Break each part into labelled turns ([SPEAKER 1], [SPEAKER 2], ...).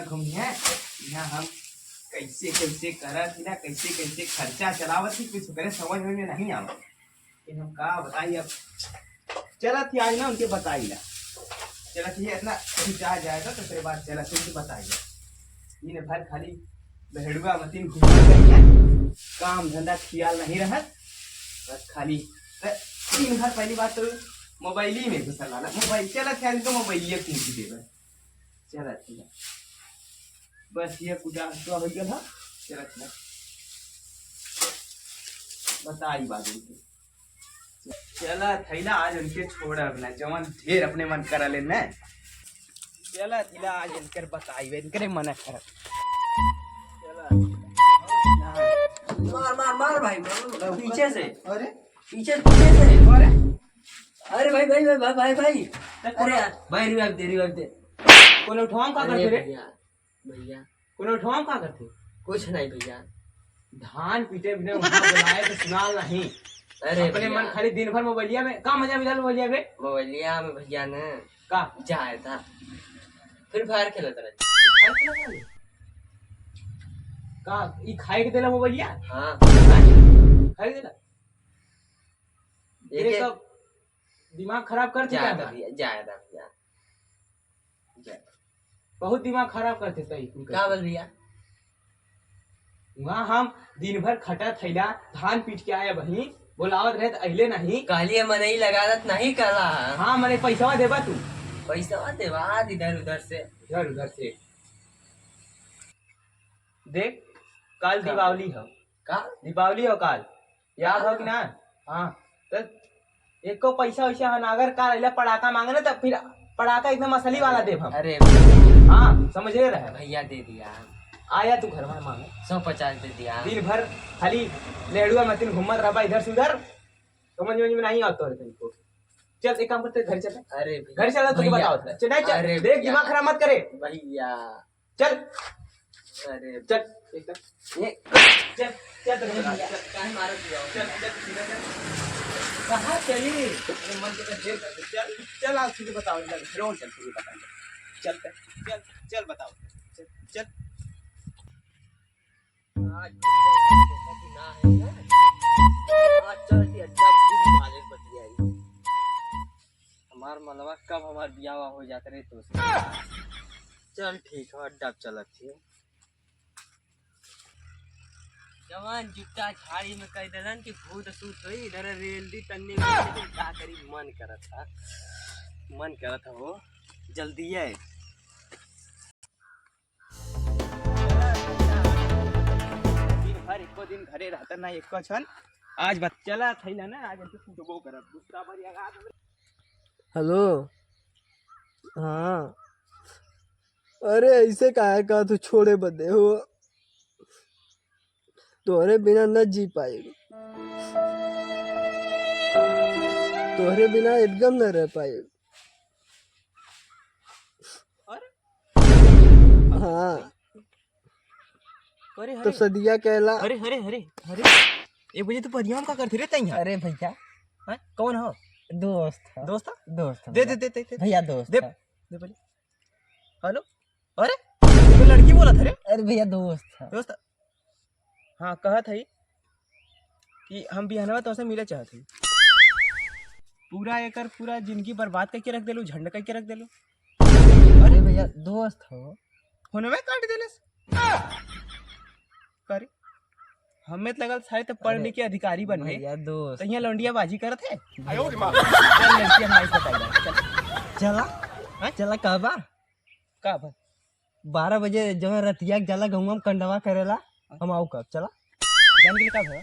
[SPEAKER 1] घर घूमी है यहाँ हम कैसे कैसे करत ही ना कैसे कैसे खर्चा चलावत ही कुछ करे समझ में नहीं आवत। लेकिन हम का बताई अब चलत ही आज ना उनके बताई ला चलत ही इतना कहीं जा जाएगा तो फिर बाद चलत उनके बताई ला दिन भर खाली बहेड़ुआ मतीन घूमत रही है काम धंधा खियाल नहीं रहत बस खाली दिन भर पहली बात तो मोबाइल ही में घुसल रहा मोबाइल चलत है तो मोबाइल ही पूछ देवे चलत ही बस ये कुछ तो हो गया था चलत ना बताई बात उनके चला थैला आज उनके छोड़ अपना जवन ढेर अपने मन करा ले न चला थैला आज इनकर बताई इनकरे मन कर
[SPEAKER 2] मार मार मार भाई मार पीछे से
[SPEAKER 1] अरे
[SPEAKER 2] पीछे पीछे से
[SPEAKER 1] अरे
[SPEAKER 2] अरे भाई भाई भाई भाई भाई अरे यार भाई रिवाइव दे
[SPEAKER 1] कोनो ठोम का करते रे
[SPEAKER 2] भैया भैया
[SPEAKER 1] कोनो ठोम का करते
[SPEAKER 2] कुछ नहीं भैया
[SPEAKER 1] धान पीटे बिना वहां बुलाए तो सुनाल नहीं
[SPEAKER 2] अरे
[SPEAKER 1] अपने मन खाली दिन भर मोबाइलिया में का मजा मिला मोबाइलिया में
[SPEAKER 2] मोबाइलिया में भैया ने
[SPEAKER 1] का
[SPEAKER 2] जाया था फिर फायर खेलता रहा
[SPEAKER 1] का ई खाए के देला मोबाइलिया
[SPEAKER 2] हां
[SPEAKER 1] खाए के देला
[SPEAKER 2] एक
[SPEAKER 1] सब दिमाग खराब कर दिया था
[SPEAKER 2] जाया था भैया
[SPEAKER 1] बहुत दिमाग खराब करते सही
[SPEAKER 2] क्या बोल भैया
[SPEAKER 1] वहाँ हम दिन भर खटा थैला धान पीट के आए वही बोलावत रहे अहले नहीं
[SPEAKER 2] काली मन ही लगात नहीं कला
[SPEAKER 1] हाँ मैंने पैसा देबा तू
[SPEAKER 2] पैसा देवा इधर उधर से
[SPEAKER 1] देख कल दीपावली है
[SPEAKER 2] का
[SPEAKER 1] दीपावली हो कल याद हो कि ना हाँ तो एक को पैसा वैसा अगर काल पटाखा मांगे ना तो फिर पटाखा एकदम असली वाला दे हम
[SPEAKER 2] अरे
[SPEAKER 1] हाँ समझ रहे
[SPEAKER 2] भैया दे दिया
[SPEAKER 1] आया तू घर में मांगे
[SPEAKER 2] 150 दे दिया
[SPEAKER 1] दिन भर खाली लेडुआ मतीन घूमत रहा इधर से उधर समझ में नहीं आता है तुमको चल एक काम करते घर चल
[SPEAKER 2] अरे
[SPEAKER 1] घर चला तुझे बताओ चल
[SPEAKER 2] अरे
[SPEAKER 1] देख दिमाग खराब मत करे
[SPEAKER 2] भैया
[SPEAKER 1] चल
[SPEAKER 2] अरे
[SPEAKER 1] चल एकदम
[SPEAKER 2] ये
[SPEAKER 1] चल चल
[SPEAKER 2] काहे मारो
[SPEAKER 1] चल कहाँ चली मन के ढेर चल चल आज तुझे बताओ फिर चल तुझे बताओ चल चल चल बताओ चल चल
[SPEAKER 2] आज ना है ना आज चल के अच्छा पूरी मालिक बच गई हमार मनवा कब हमार बियाह हो जाता रे तो चल ठीक है अड्डा चलत थी जवान जुट्टा झाड़ी में कह दलन कि भूत सूत हुई इधर रेलडी तन्ने में तो का करी मन करत था वो जल्दी है
[SPEAKER 1] दिन भर एको दिन घरे रहता ना एको क्षण आज बात चला थैला ना आज हमसे फुटबो करब दूसरा बार याद
[SPEAKER 3] हेलो हाँ अरे ऐसे काहे का तू छोड़े बदे हो तोहरे बिना न जी पाएगी तोहरे बिना एकदम न रह पाएगी हाँ
[SPEAKER 1] अरे
[SPEAKER 3] तो सदिया कहला
[SPEAKER 1] अरे अरे अरे अरे एक बजे तो परियाम का करते रे तैया
[SPEAKER 2] अरे भैया
[SPEAKER 1] हां कौन हो
[SPEAKER 2] दोस्त
[SPEAKER 1] दे दे दे दे
[SPEAKER 2] भैया दोस्त
[SPEAKER 1] दे दे बोले हेलो अरे तो लड़की बोला था रे
[SPEAKER 2] अरे भैया दोस्त
[SPEAKER 1] हाँ कहा था कि हम बिहानवा तो से मिले चाहते पूरा एकर पूरा जिंदगी बर्बाद करके रख देलू झंड करके रख देलू
[SPEAKER 2] अरे भैया दोस्त हो
[SPEAKER 1] फोन में काट देलस करे हमें तो लगल शायद तो पढ़ लिख के अधिकारी बन गए
[SPEAKER 2] भैया दोस्त
[SPEAKER 1] तो यहाँ लौंडिया बाजी करत है चल लड़की हमारी बताइए
[SPEAKER 2] चला चला कब
[SPEAKER 1] का भाई
[SPEAKER 2] 12 बजे जब रतिया जाला गंगा में कंडवा करेला हम आओ कब चला
[SPEAKER 1] जान के लिए का भाई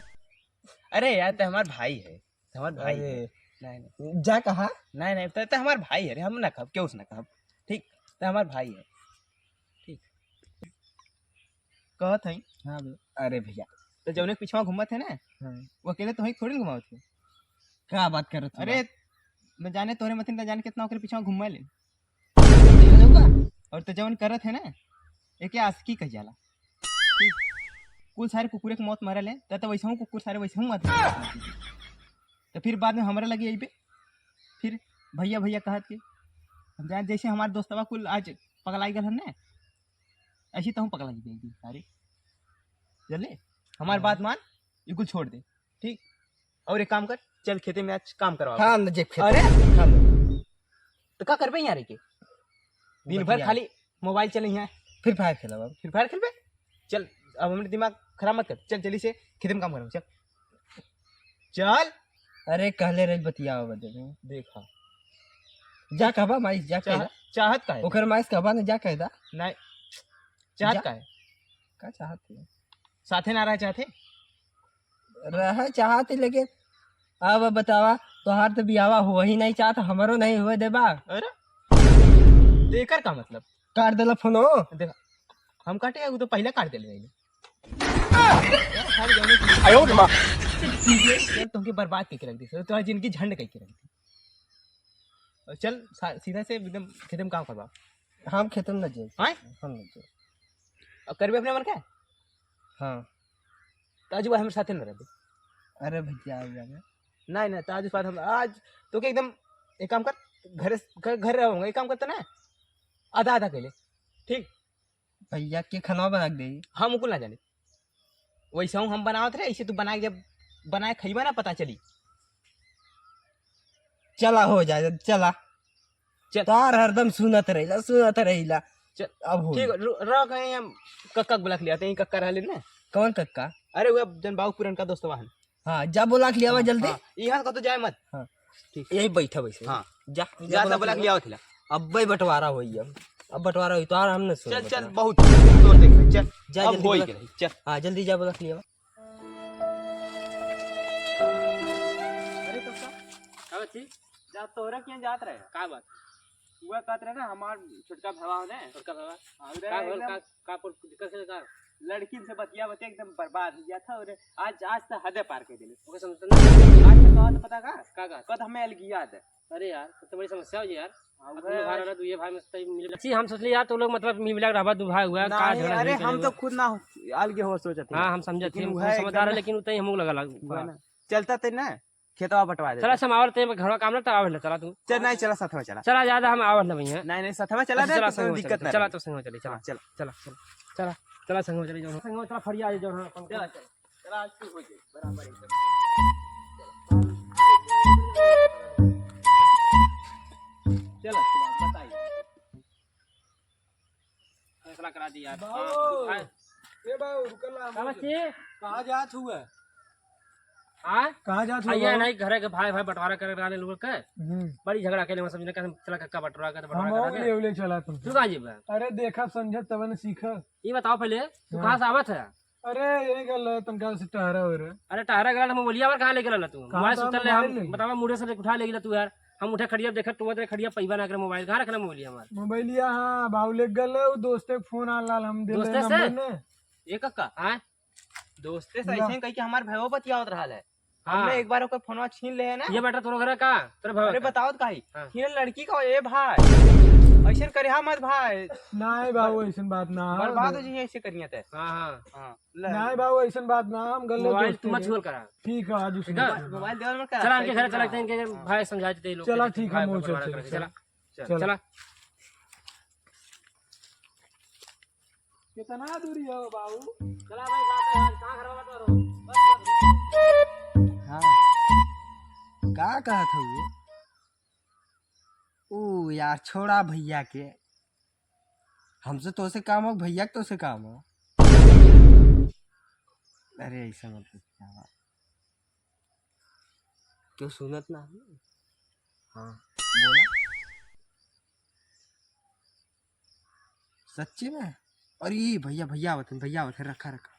[SPEAKER 1] अरे यार तो हमार भाई है हमार भाई है नहीं
[SPEAKER 2] जा कहा
[SPEAKER 1] नहीं तो हमार भाई है रे हम ना कब क्यों ना कब ठीक तो हमार भाई है ठीक कहत है
[SPEAKER 2] हाँ
[SPEAKER 1] अरे भैया तो जौने पीछवा घूमत है ना वो अकेले तो थोड़ी घुमावत है
[SPEAKER 2] क्या बात कर रहे
[SPEAKER 1] अरे मैं जाने तोरे मथिन जाने कितना ओकरे पीछवा घुमा ले और तो जवन करत है ना एक आस्की कह जाला कुल सारे कुकुरे के मौत मरल है तो वैसे कुकुर सारे वैसे मत तो फिर बाद में हमारे लगे यही पे फिर भैया भैया कहत के हम जान जैसे हमारे दोस्तवा कुल आज पगलाई गल है ना ऐसी तो हम पकड़ा ली जाएगी सारी। चले हमारी बात मान, बिल्कुल छोड़ दे, ठीक। और एक काम कर, चल खेते में आज काम करवा।
[SPEAKER 3] हाँ न जे खेत।
[SPEAKER 1] अरे
[SPEAKER 3] हाँ न।
[SPEAKER 1] तो क्या कर पे यार के दिन भर खाली मोबाइल चले हैं।
[SPEAKER 3] फिर फायर खेला बाबू।
[SPEAKER 1] फ्री फायर खेल पे। चल अब हमारे दिमाग खराब मत कर, चल जल्दी से खेते में काम करो, चल चल।
[SPEAKER 3] अरे कहले रही बतियाओ बदे में।
[SPEAKER 1] देखा
[SPEAKER 3] जा कहबा माइस जा
[SPEAKER 1] चाह,
[SPEAKER 3] कहदा।
[SPEAKER 1] चाहत का है
[SPEAKER 3] ओकर माइस कहबा न जा कहदा।
[SPEAKER 1] नहीं, चाहत
[SPEAKER 3] जा।
[SPEAKER 1] का है
[SPEAKER 3] का चाहत है?
[SPEAKER 1] साथे ना रहा चाहते।
[SPEAKER 3] रह चाहत लेकिन अब बतावा तोहार तो बियावा हो ही नहीं चाहत, हमारो नहीं हुए देबा।
[SPEAKER 1] अरे देकर का मतलब
[SPEAKER 3] काट देला फोनो।
[SPEAKER 1] देखा हम काटे वो तो पहले काट दे ले। तुमके बर्बाद करके रख दी, तुम्हारी जिंदगी झंड करके रख दी। और चल सीधा से एकदम खेते में काम करवा।
[SPEAKER 3] हम खेतन न जे।
[SPEAKER 1] हाँ
[SPEAKER 3] हम न जे।
[SPEAKER 1] और करबे अपने मन का।
[SPEAKER 3] हाँ
[SPEAKER 1] ताजू हमारे साथे न रहे।
[SPEAKER 3] अरे भैया आ जाना।
[SPEAKER 1] नहीं नहीं ताजू बात हम आज तो के एकदम एक काम कर, घर रहूंगा, एक काम करता ना आधा आधा के लिए, ठीक।
[SPEAKER 3] भैया के खाना बना के दे।
[SPEAKER 1] हम उकुल ना जाने वैसा हम बनावत रहे, ऐसे तू बना के जब बनाए खइबा ना पता चली।
[SPEAKER 3] चला हो जाए चला।
[SPEAKER 1] चल
[SPEAKER 3] तार हरदम सुनत रहिला।
[SPEAKER 1] चल
[SPEAKER 3] अब हो
[SPEAKER 1] ठीक रह गए हम। कक्का बुला के ले आते हैं, कक्का रह ले ना।
[SPEAKER 3] कौन कक्का?
[SPEAKER 1] अरे वो जन बाबू पुरन का दोस्त वाहन।
[SPEAKER 3] हाँ जा बोला के लिया जल्दी।
[SPEAKER 1] यहाँ का तो जाए मत।
[SPEAKER 3] हाँ
[SPEAKER 1] ठीक
[SPEAKER 3] यही बैठा वैसे।
[SPEAKER 1] हाँ
[SPEAKER 3] जा
[SPEAKER 1] जा बोला के लिया थिला।
[SPEAKER 3] अब भाई बंटवारा होई अब बंटवारा होई तो और हमने सुन।
[SPEAKER 1] चल चल बहुत तोड़ देख, चल
[SPEAKER 3] जा
[SPEAKER 1] अब
[SPEAKER 3] जल्दी
[SPEAKER 1] होई
[SPEAKER 3] बोला।
[SPEAKER 1] के रही, चल।
[SPEAKER 3] हाँ जल्दी जा बोला के लिया।
[SPEAKER 1] अरे कक्का का बच्ची जा तोरा क्यों जात रहे? का बात हुआ कहत रहे ना हमार छोटका भवा ने, छोटका भवा का दिक्कत है का लड़की से बतिया एकदम बर्बाद हो गया था। और आज तो हद पार कर दिले। ओके समझता ना। आज तो बात पता का कद हमें अलगिया है। अरे यार तो बड़ी समस्या हो यार। भाई वाला तू ये भाई मस्त मिल अच्छी हम सोचली यार तो लोग मतलब मिला रहबा दू भाई हुआ का झगड़ा। अरे हम तो खुद ना अलगे हो सोचत। हां हम समझत थे, समझदार है लेकिन उतई हमहु लगा चलता ते ना खेतवा बटवा दे। चला हम आवत ते घर काम ना आवत चला तू। चल नहीं चला साथ में चला। चला ज्यादा हम आवत नहीं है। नहीं साथ में चला दे तो दिक्कत ना। चला तो संग में चली। चला चला चला चला चला संग में चली जाओ। संग में चला फरिया जो चला चला आज तू हो जाए बराबर एकदम। चलो बताइए फैसला करा दी यार। ए बाबू रुकला कहां जात हुआ? हां कहां जात हुआ? आइए नहीं घरे के भाई बंटवारा करे रहने लोग के बड़ी झगड़ा के लिए समझने का चला कक्का बंटवारा कर बंटवारा कर ले चला तुम। तू कहां जेबा? अरे देखा समझ तब ने सीखा। ये बताओ पहले तू कहां से आवत है? अरे ये गल तनका से टहरा हो रे। अरे टहरा गला हम बोलिया पर कहां ले गेला तू? मोबाइल सुतल ले हम बतावा मुड़े से उठा ले गेला तू यार। हम उठे खड़िया देखे तुम तेरे खड़िया पैबा ना करे मोबाइल कहां रखना मोबाइल हमार मोबाइलिया। हां बाबू ले गल वो दोस्ते के फोन आ लाल हम दे नंबर ने। ये कक्का हां दोस्ते से ऐसे कह के हमार भाईओ बतियावत रहल है। हमने एक बार ओकर फोनवा छीन ले है ना। ये बेटा तोरा घर का तेरे भाई। अरे बताओ काई छीन लड़की का ए भाई ऐसे करे हा मत भाई। नहीं बाबू ऐसन बात ना बर्बाद हो जाए ऐसे करिए ते। हां हां नहीं बाबू ऐसन बात ना हम गल मोबाइल तू मत छोड़ करा। ठीक है आज मोबाइल देवर मत करा। चला इनके घर चलते हैं इनके भाई समझा देते लोग। चला ठीक है मोह चला चला कितना दूरी है बाबू? चला भाई बात है कहां घर वाला तो
[SPEAKER 3] हाँ का कहा था वो? ओ यार छोड़ा भैया के, हमसे तो से काम हो भैया के तो से काम हो। अरे ऐसा मत क्या क्यों सुनत ना? हाँ बोला सच्ची में। और ये भैया भैया बतन रखा रखा